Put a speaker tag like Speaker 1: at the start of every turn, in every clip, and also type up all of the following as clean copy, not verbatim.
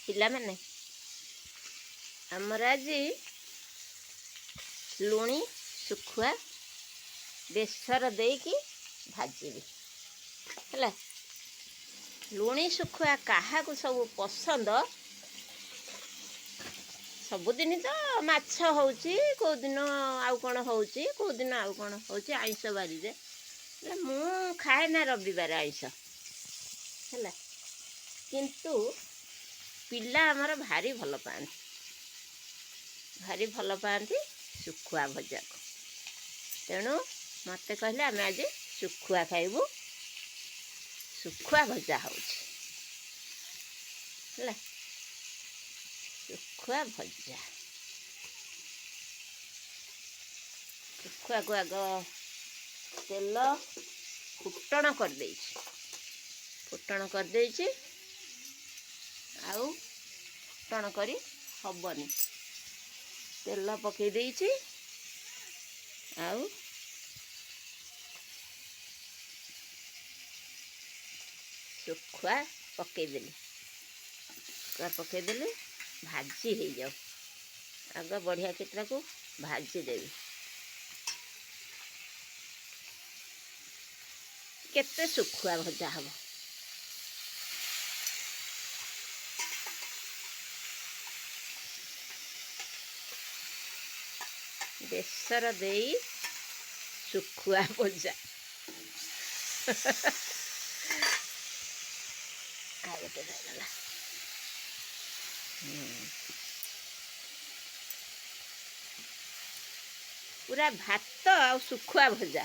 Speaker 1: ପିଲାମାନେ ଆମର ଆଜି ଲୁଣି ଶୁଖୁଆ ବେସର ଦେଇକି ଭାଜିବି ହେଲା। ଲୁଣି ଶୁଖୁଆ କାହାକୁ ସବୁ ପସନ୍ଦ। ସବୁଦିନ ତ ମାଛ ହେଉଛି, କେଉଁଦିନ ଆଉ କ'ଣ ହେଉଛି, କେଉଁଦିନ ଆଉ କ'ଣ ହେଉଛି ଆଇଁଷ ବାରିରେ। ହେଲେ ମୁଁ ଖାଏ ନା ରବିବାର ଆଇଁଷ ହେଲା। କିନ୍ତୁ ପିଲା ଆମର ଭାରି ଭଲ ପାଆନ୍ତି ଶୁଖୁଆ ଭଜାକୁ। ତେଣୁ ମୋତେ କହିଲେ ଆମେ ଆଜି ଶୁଖୁଆ ଖାଇବୁ, ଶୁଖୁଆ ଭଜା ହେଉଛି ହେଲା। ଶୁଖୁଆ ଭଜା, ଶୁଖୁଆକୁ ଆଗ ତେଲ ଫୁଟଣ କରିଦେଇଛି ଆଉ ଫୁଟଣ କରି ହବନି, ତେଲ ପକେଇ ଦେଇଛି ଆଉ ଶୁଖୁଆ ପକେଇଦେଲି ଭାଜି ହେଇଯାଉ। ଆଗ ବଢ଼ିଆ କିଟାକୁ ଭାଜିଦେବି। କେତେ ଶୁଖୁଆ ଭଜା ହବ। ବେସର ଦେଇ ଶୁଖୁଆ ଭଜା ଆଉ ଗୋଟେ ରହିଗଲା। ପୁରା ଭାତ ଆଉ ଶୁଖୁଆ ଭଜା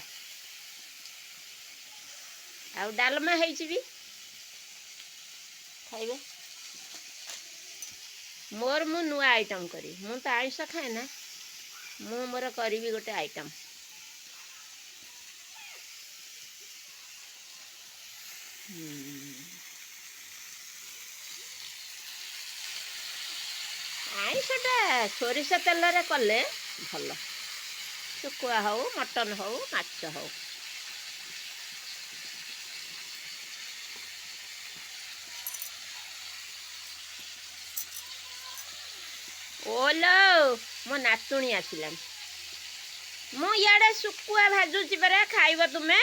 Speaker 1: ଆଉ ଡାଲମା ହେଇଛି ବି, ଖାଇବେ। ମୁଁ ନୂଆ ଆଇଟମ୍ କରିବି। ମୁଁ ତ ଆଇଁଷ ଖାଏ ନା, ମୁଁ ମୋର କରିବି ଗୋଟେ ଆଇଟମ୍। ଆଇଁଷଟା ସୋରିଷ ତେଲରେ କଲେ ଭଲ, ଶୁଖୁଆ ହଉ, ମଟନ ହଉ, ମାଛ ହଉ। ଓଲୋ ମୋ ନାତୁଣୀ ଆସିଲାଣି। ମୁଁ ଇଆଡ଼େ ଶୁଖୁଆ ଭାଜୁଛି ପରା, ଖାଇବ ତୁମେ?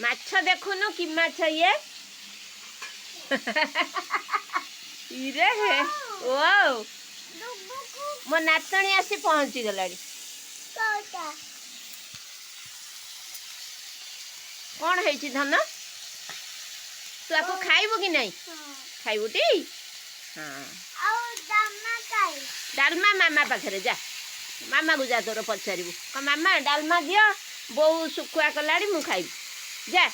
Speaker 1: ମାଛ ଦେଖୁନୁ କି ମାଛ ଇଏ। ଇରେ ଓ ମୋ ନାତୁଣୀ ଆସି ପହଞ୍ଚିଗଲାଣି। କ'ଣ ହେଇଛି ଧନ? ତୁ ଆକୁ ଖାଇବୁ କି ନାହିଁ? ଖାଇବୁ ଟି? ହଁ, ଡାଲମା ମାମା ପାଖରେ ଯା, ମାମାକୁ ଯା ତୋର ପଚାରିବୁ। ମାମା ଡାଲମା ଦିଅ, ବୋଉ ଶୁଖୁଆ କଲାଣି, ମୁଁ ଖାଇବି। ଯା।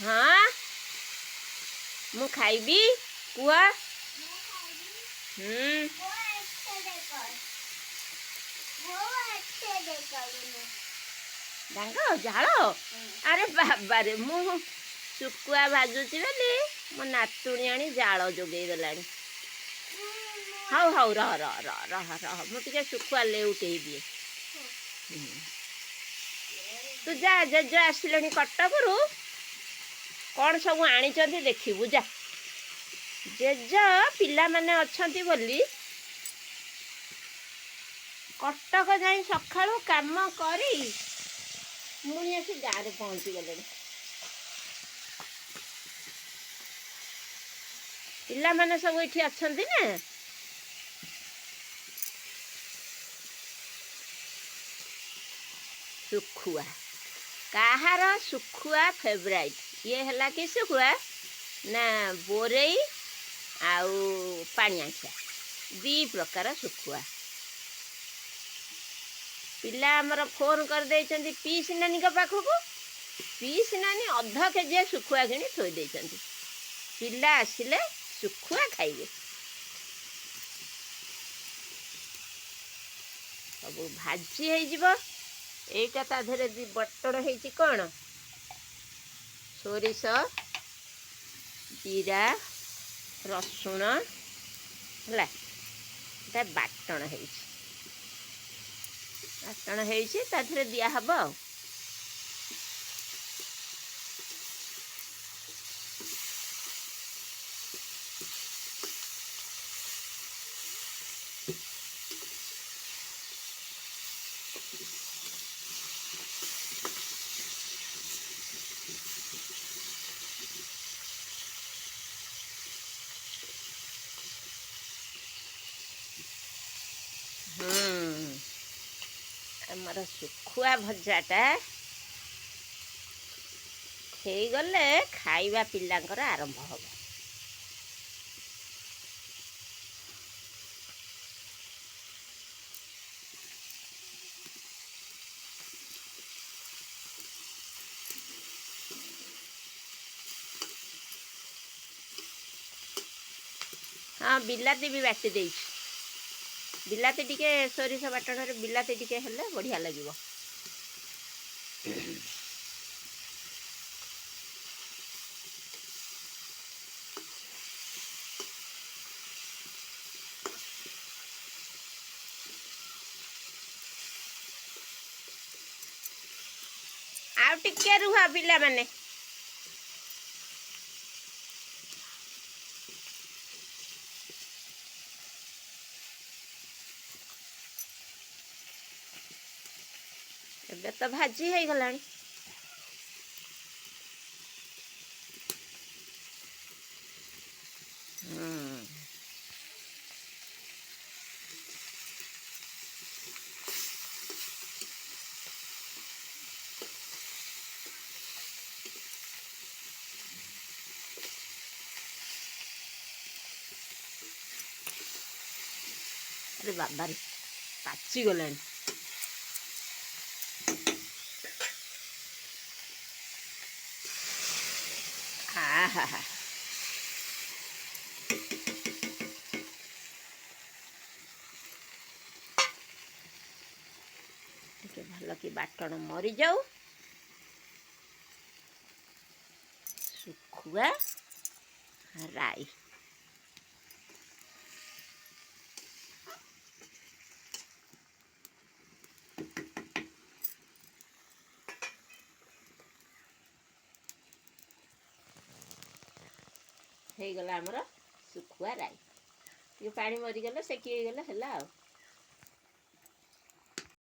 Speaker 1: ହଁ ମୁଁ ଖାଇବି, କୁହ। ଡାଙ୍ଗ ଝାଳ। ଆରେ ବାବାରେ, ମୁଁ ଶୁଖୁଆ ଭାଜୁଛି ବୋଲି ମୋ ନାତୁଣୀ ଆଣି ଜାଳ ଯୋଗେଇ ଦେଲାଣି। ହଉ ରହ, ମୁଁ ଟିକେ ଶୁଖୁଆ ଲେଉଟେଇ ଦିଏ। ତୁ ଯା, ଜେଜ ଆସିଲେଣି କଟକରୁ, କ'ଣ ସବୁ ଆଣିଛନ୍ତି ଦେଖିବୁ ଯା। ଜେଜ ପିଲାମାନେ ଅଛନ୍ତି ବୋଲି କଟକ ଯାଇ ସକାଳୁ କାମ କରି ପୁଣି ଆସି ଗାଁରେ ପହଞ୍ଚିଗଲେଣି। ପିଲାମାନେ ସବୁ ଏଠି ଅଛନ୍ତି ନା। ଶୁଖୁଆ, କାହାର ଶୁଖୁଆ ଫେଭରାଇଟ୍? ଇଏ ହେଲା କି ଶୁଖୁଆ ନା ବୋରେଇ ଆଉ ପାଣିଆଖିଆ, ଦୁଇ ପ୍ରକାର ଶୁଖୁଆ। ପିଲା ଆମର ଫୋନ୍ କରିଦେଇଛନ୍ତି ପିଇସି ନାନୀଙ୍କ ପାଖକୁ। ପିଇସି ନାନୀ ଅଧ କେଜିଆ ଶୁଖୁଆ କିଣି ଥୋଇ ଦେଇଛନ୍ତି। ପିଲା ଆସିଲେ ଶୁଖୁଆ ଖାଇବେ। ସବୁ ଭାଜି ହେଇଯିବ। ଏଇଟା ତା ଦେହରେ ବଟଣ ହେଇଛି କ'ଣ? ସୋରିଷ, ଜିରା, ରସୁଣ ହେଲା, এটা ବାଟଣ ହେଇଛି। ତା ଦେହରେ ଦିଆହବ ଆଉ। ଆମର ଶୁଖୁଆ ଭଜାଟା ହେଇଗଲେ ଖାଇବା ପିଲାଙ୍କର ଆରମ୍ଭ ହେବ। ହଁ ବିଲାତି ବି ବାଟି ଦେଇଛି। ବିଲାତି ଟିକେ ସୋରିଷ ବାଟଣରେ ବିଲାତି ଟିକେ ହେଲେ ବଢ଼ିଆ ଲାଗିବ। ଆଉ ଟିକେ ରୁହ ପିଲାମାନେ। ଏବେ ତ ଭାଜି ହେଇଗଲାଣି। ଆରେ ବାବାରେ ପାଚିଗଲାଣି। ହା ହା ଟିକେ ଭଲ କି ବାଟଣ ମରିଯାଉ। ଶୁଖୁଆ ରାଇ। ହେଇଗଲା ଆମର ଶୁଖୁଆ ରାଇ। ଟିକେ ପାଣି ମରିଗଲେ ସେକି ହେଇଗଲେ ହେଲା ଆଉ।